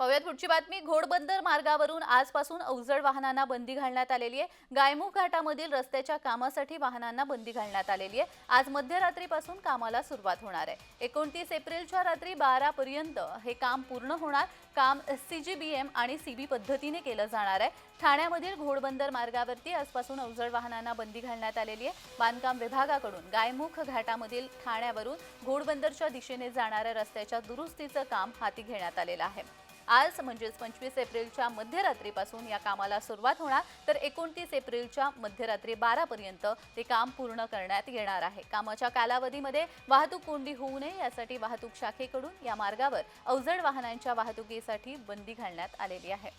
पाहुयात पुढची बातमी। घोडबंदर मार्गावरून आजपासून अवजड वाहनांना बंदी घालण्यात आलेली आहे। गायमुख घाटामधील रस्त्याच्या कामासाठी वाहनांना बंदी घालण्यात आलेली आहे। आज मध्यरात्रीपासून कामाला सुरुवात होणार आहे। 29 एप्रिलच्या रात्री 12 पर्यंत हे काम पूर्ण होणार। काम सीजीबीएम आणि सीबी पद्धतीने केलं जाणार आहे। ठाण्यामधील घोडबंदर मार्गावरती आजपासून अवजड वाहनांना बंदी घालण्यात आलेली आहे। बांधकाम विभागाकडून गायमुख घाटामधील ठाण्यावरून घोडबंदरच्या दिशेने जाणाऱ्या रस्त्याच्या दुरुस्तीचं काम हाती घेण्यात आलेलं आहे। आज म्हणजे 25 एप्रिलच्या मध्यरात्रीपासून या कामाला सुरुवात होणार, तर 29 एप्रिलच्या मध्यरात्री 12 पर्यंत ते काम पूर्ण करण्यात येणार आहे। कामाच्या कालावधीमध्ये वाहतूक कोंडी होऊ नये यासाठी वाहतूक शाखेकडून या मार्गावर अवजड वाहनांच्या वाहतुकीसाठी बंदी घालण्यात आलेली आहे।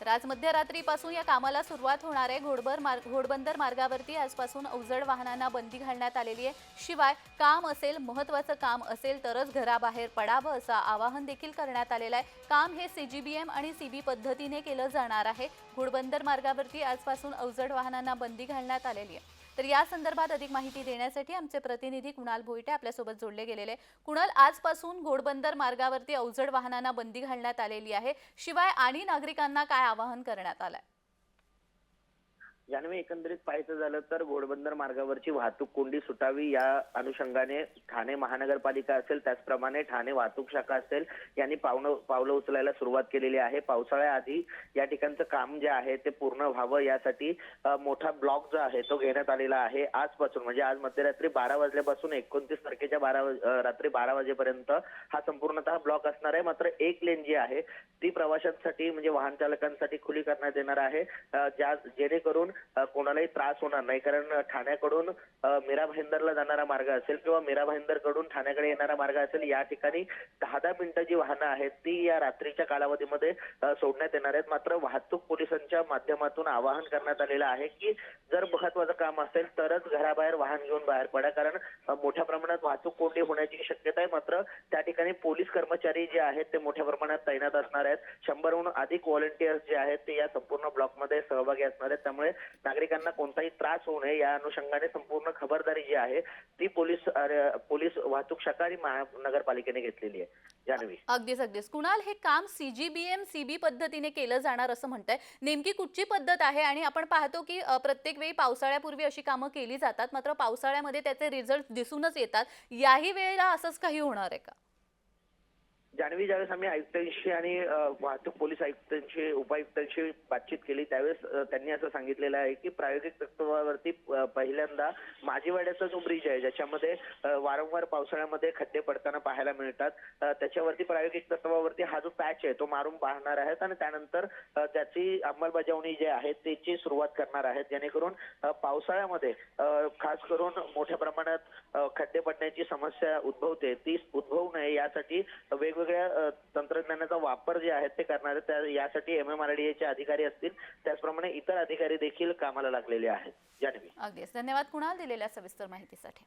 तर आज मध्यरात्रीपासून या कामाला सुरुवात होणार आहे। घोडबंदर मार्गावरती आजपासून अवजड वाहनांना बंदी घालण्यात आलेली आहे। शिवाय काम असेल, महत्त्वाचं काम असेल तरच घराबाहेर पडावं असं आवाहन देखील करण्यात आलेलं आहे। काम हे सीजीबीएम आणि सीबी पद्धतीने केलं जाणार आहे। घोडबंदर मार्गावरती आजपासून अवजड वाहनांना बंदी घालण्यात आलेली आहे। तर या संदर्भात अधिक माहिती देण्यासाठी आमचे प्रतिनिधी कुणाल भोईटे आपल्यासोबत जोडले गेलेले। कुणाल, आजपासून घोडबंदर मार्गावरती अवजड वाहनांना बंदी घालण्यात आलेली आहे। शिवाय आणि नागरिकांना काय आवाहन करण्यात आलंय? जान्हवी, एकंदरीत पाहायचं झालं तर घोडबंदर मार्गावरची वाहतूक कोंडी सुटावी या अनुषंगाने ठाणे महानगरपालिका असेल, त्याचप्रमाणे ठाणे वाहतूक शाखा असेल यांनी पावलं उचलायला सुरुवात केलेली आहे। पावसाळ्याआधी या ठिकाणचं काम जे आहे ते पूर्ण व्हावं यासाठी मोठा ब्लॉक जो आहे तो घेण्यात आलेला आहे। आजपासून म्हणजे आज मध्यरात्री 12 वाजल्यापासून 29 तारखेच्या रात्री 12 वाजेपर्यंत हा संपूर्णतः ब्लॉक असणार आहे। मात्र एक लेन जी आहे ती प्रवाशांसाठी म्हणजे वाहन चालकांसाठी खुली करण्यात येणार आहे, जेणेकरून कोणालाही त्रास होणार नाही। कारण ठाण्याकडून मीरा भाईंदरला जाणारा मार्ग असेल किंवा मीरा भाईंदरकडून ठाण्याकडे येणारा मार्ग असेल, या ठिकाणी 10-10 मिनिटं जी वाहनं आहेत ती या रात्रीच्या कालावधीमध्ये सोडण्यात येणार आहेत। मात्र वाहतूक पोलिसांच्या माध्यमातून आवाहन करण्यात आलेलं आहे की जर महत्त्वाचं काम असेल तरच घराबाहेर वाहन घेऊन बाहेर पडा, कारण मोठ्या प्रमाणात वाहतूक कोंडी होण्याची शक्यता आहे। मात्र त्या ठिकाणी पोलीस कर्मचारी जे आहेत ते मोठ्या प्रमाणात तैनात असणार आहेत। 100हून अधिक व्हॉलंटियर्स जे आहेत ते या संपूर्ण ब्लॉकमध्ये सहभागी असणार आहेत। त्यामुळे नागरिकांना कोणताही त्रास होऊ नये या अनुषंगाने संपूर्ण खबरदारी जी आहे ती पोलीस वाहतूक शाखा आणि महानगरपालिकेने घेतलेली आहे। जान्हवी, अगदीच कुणाल, हे काम सीजीबीएम सीबी पद्धतीने केलं जाणार असं म्हणताय, नेमकी कुठची पद्धत आहे? आणि आपण पाहतो की प्रत्येक वेळी पावसाळ्यापूर्वी अशी कामं केली जातात, मात्र पावसाळ्यामध्ये त्याचे रिझल्ट दिसूनच येतात। याही वेळेला असंच काही होणार आहे का? जान्हवी, ज्यावेळेस आम्ही आयुक्तांशी आणि वाहतूक पोलीस आयुक्तांशी, उपायुक्तांशी बातचीत केली त्यावेळेस त्यांनी असं सांगितलेलं आहे की प्रायोगिक तत्वावरती पहिल्यांदा माझीवाड्याचा जो ब्रिज आहे ज्याच्यामध्ये वारंवार पावसाळ्यामध्ये खड्डे पडताना पाहायला मिळतात, त्याच्यावरती प्रायोगिक तत्वावरती हा जो पॅच आहे तो मारून पाहणार आहेत आणि त्यानंतर त्याची अंमलबजावणी जी आहे त्याची सुरुवात करणार आहेत, जेणेकरून पावसाळ्यामध्ये खास करून मोठ्या प्रमाणात खड्डे पडण्याची समस्या उद्भवते ती उद्भवू नये यासाठी वेगवेगळ्या तंत्रज्ञानाचा वापर जे आहे ते करणार आहेत। यासाठी MMRDA चे अधिकारी असतील, त्याचप्रमाणे इतर अधिकारी देखील कामाला लागलेले आहेत। जान्हवी, अगदीच धन्यवाद कुणाल दिलेल्या सविस्तर माहितीसाठी।